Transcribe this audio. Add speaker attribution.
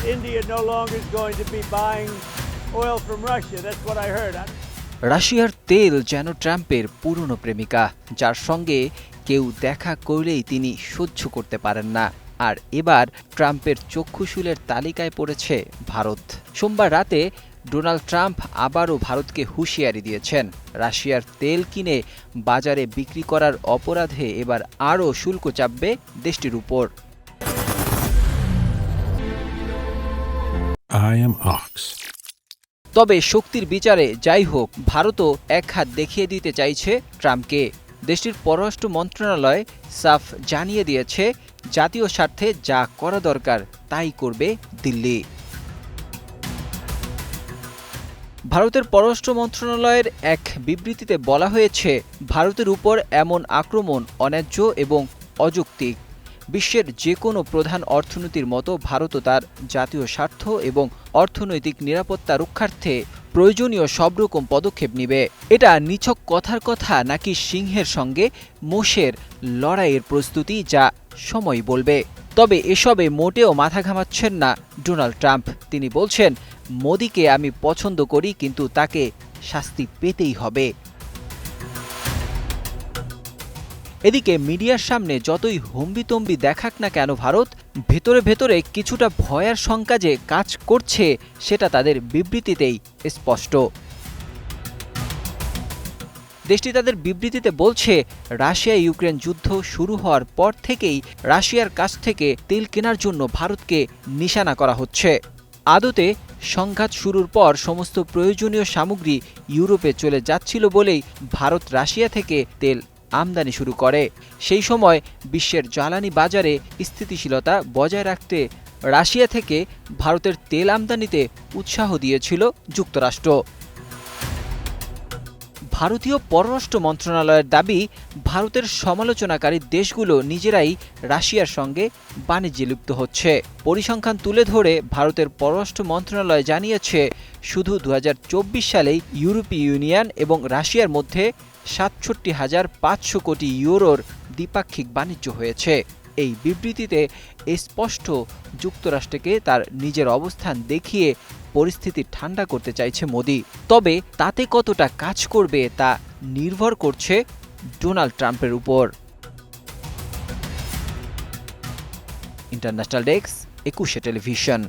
Speaker 1: India no longer is going to be buying oil from Russia. That's what I heard.
Speaker 2: রাশিয়ার তেল যেন ট্রাম্পের পুরনো প্রেমিকা, যার সঙ্গে কেউ দেখা করলেই তিনি সহ্য করতে পারেন না। আর এবার ট্রাম্পের চক্ষুশূলের তালিকায় পড়েছে ভারত। সোমবার রাতে ডোনাল্ড ট্রাম্প আবারও ভারতকে হুঁশিয়ারি দিয়েছেন, রাশিয়ার তেল কিনে বাজারে বিক্রি করার অপরাধে এবার আরও শুল্ক চাপবে দেশটির উপর। তবে শক্তির বিচারে যাই হোক, ভারতও এক হাত দেখিয়ে দিতে চাইছে ট্রাম্পকে। দেশটির পররাষ্ট্র মন্ত্রণালয় সাফ জানিয়ে দিয়েছে, জাতীয় স্বার্থে যা করা দরকার তাই করবে দিল্লি। ভারতের পররাষ্ট্র মন্ত্রণালয়ের এক বিবৃতিতে বলা হয়েছে, ভারতের উপর এমন আক্রমণ অন্যায্য এবং অযৌক্তিক। বিশ্বের যে কোনো প্রধান অর্থনীতির মতো ভারতও তার জাতীয় স্বার্থ এবং অর্থনৈতিক নিরাপত্তা রক্ষার্থে প্রয়োজনীয় সব রকম পদক্ষেপ নেবে। এটা নিছক কথার কথা নাকি সিংহের সঙ্গে মোষের লড়াইয়ের প্রস্তুতি, যা সময় বলবে। তবে এসবে মোটেও মাথা ঘামাচ্ছেন না ডোনাল্ড ট্রাম্প। তিনি বলছেন, মোদিকে আমি পছন্দ করি, কিন্তু তাকে শাস্তি পেতেই হবে। এদিকে মিডিয়ার সামনে যতই হম্বিতম্বি দেখাক না কেন ভারত, ভেতরে ভেতরে কিছুটা ভয়ার শঙ্কা যে কাজ করছে সেটা তাদের বিবৃতিতেই স্পষ্ট। দেশটি তাদের বিবৃতিতে বলছে, রাশিয়া ইউক্রেন যুদ্ধ শুরু হওয়ার পর থেকেই রাশিয়ার কাছ থেকে তেল কেনার জন্য ভারতকে নিশানা করা হচ্ছে। আদতে সংঘাত শুরুর পর সমস্ত প্রয়োজনীয় সামগ্রী ইউরোপে চলে যাচ্ছিল বলেই ভারত রাশিয়া থেকে তেল আমদানি শুরু করে। সেই সময় বিশ্বের জ্বালানি বাজারে স্থিতিশীলতা বজায় রাখতে রাশিয়া থেকে ভারতের তেল আমদানিতে উৎসাহ দিয়েছিল যুক্তরাষ্ট্র। ভারতীয় পররাষ্ট্র মন্ত্রণালয়ের দাবি, ভারতের সমালোচনাকারী দেশগুলো নিজেরাই রাশিয়ার সঙ্গে বাণিজ্যে লিপ্ত হচ্ছে। পরিসংখ্যান তুলে ধরে ভারতের পররাষ্ট্র মন্ত্রণালয় জানিয়েছে, শুধু 2024 সালেই ইউরোপীয় ইউনিয়ন এবং রাশিয়ার মধ্যে 67,500 কোটি ইউরোর দ্বিপাক্ষিক বাণিজ্য হয়েছে। এই বিবৃতিতে স্পষ্ট যুক্তরাষ্ট্রকে তার নিজের অবস্থান দেখিয়ে পরিস্থিতি ঠান্ডা করতে চাইছে মোদি। তবে তাতে কতটা কাজ করবে তা নির্ভর করছে ডোনাল্ড ট্রাম্পের উপর। International desk, 21 television.